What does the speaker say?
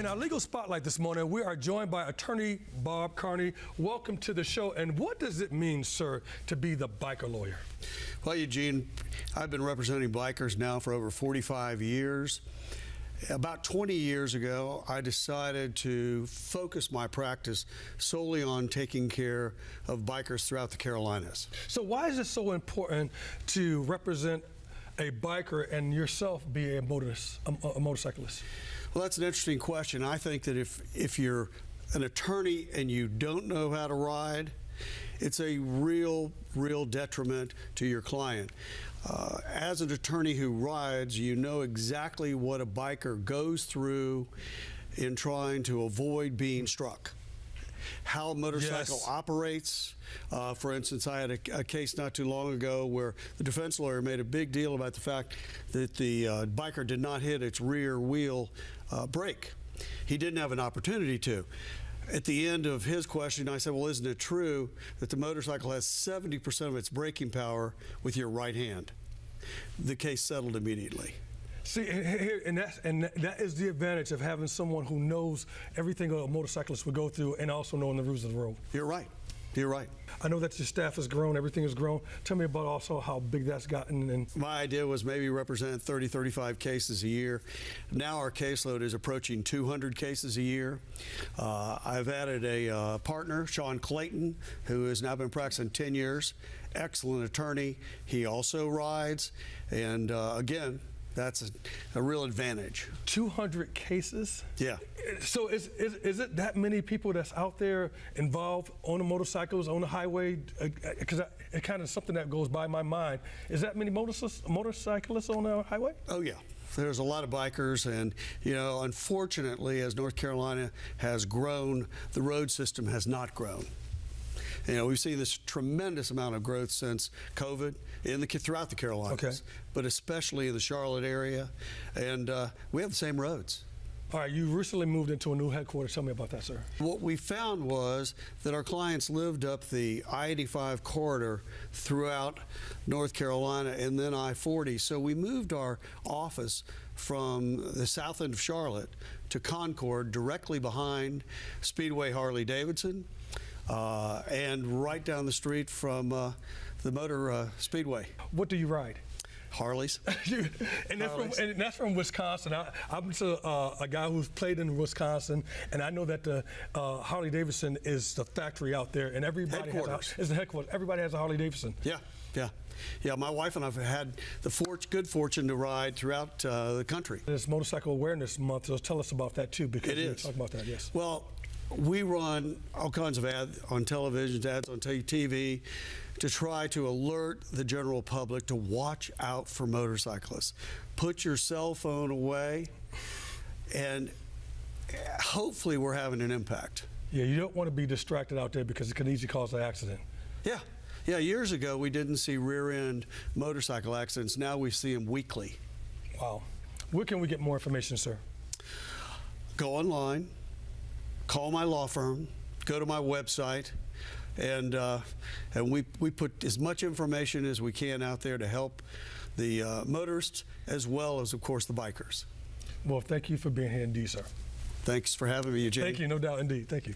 In our legal spotlight this morning, we are joined by attorney Bob Karney. Welcome to the show. And what does it mean, sir, to be the biker lawyer? Well, Eugene, I've been representing bikers now for over 45 years. About 20 years ago, I decided to focus my practice solely on taking care of bikers throughout the Carolinas. So why is it so important to represent a biker and yourself be a motorcyclist? Well, that's an interesting question. I think that if you're an attorney and you don't know how to ride, it's a real detriment to your client. As an attorney who rides, you know exactly what a biker goes through in trying to avoid being struck. How a motorcycle operates. For instance, I had a case not too long ago where the defense lawyer made a big deal about the fact that the biker did not hit its rear wheel brake. He didn't have an opportunity to. At the end of his question, I said, well, isn't it true that the motorcycle has 70% of its braking power with your right hand? The case settled immediately. See, and that is the advantage of having someone who knows everything a motorcyclist would go through and also knowing the rules of the road. You're right. You're right. I know that your staff has grown, everything has grown. Tell me about also how big that's gotten. And my idea was maybe represent 30, 35 cases a year. Now our caseload is approaching 200 cases a year. I've added a partner, Sean Clayton, who has now been practicing 10 years. Excellent attorney. He also rides. And again, that's a real advantage. 200 cases? Yeah. So is it that many people that's out there involved on the motorcycles, on the highway? Because it kind of something that goes by my mind. Is that many motorcyclists on the highway? Oh, yeah. There's a lot of bikers, and, you know, unfortunately, as North Carolina has grown, the road system has not grown. You know, we've seen this tremendous amount of growth since COVID throughout the Carolinas, but especially in the Charlotte area, and we have the same roads. All right, you recently moved into a new headquarters. Tell me about that, sir. What we found was that our clients lived up the I-85 corridor throughout North Carolina and then I-40. So we moved our office from the south end of Charlotte to Concord, directly behind Speedway Harley-Davidson, and right down the street from the Motor Speedway. What do you ride? Harleys. And that's from Wisconsin. I'm a guy who's played in Wisconsin, and I know that the Harley Davidson is the factory out there, and everybody is the headquarters. Everybody has a Harley Davidson. Yeah. My wife and I have had the good fortune to ride throughout the country. It's Motorcycle Awareness Month, so tell us about that too, because it is. Talk about that. Yes. Well, we run all kinds of ads on television, ads on TV, to try to alert the general public to watch out for motorcyclists. Put your cell phone away, and hopefully we're having an impact. Yeah, you don't want to be distracted out there because it can easily cause an accident. Yeah, years ago we didn't see rear-end motorcycle accidents. Now we see them weekly. Wow. Where can we get more information, sir? Go online. Call my law firm, go to my website, and we put as much information as we can out there to help the motorists as well as, of course, the bikers. Well, thank you for being here indeed, sir. Thanks for having me, Eugene. Thank you, no doubt indeed. Thank you.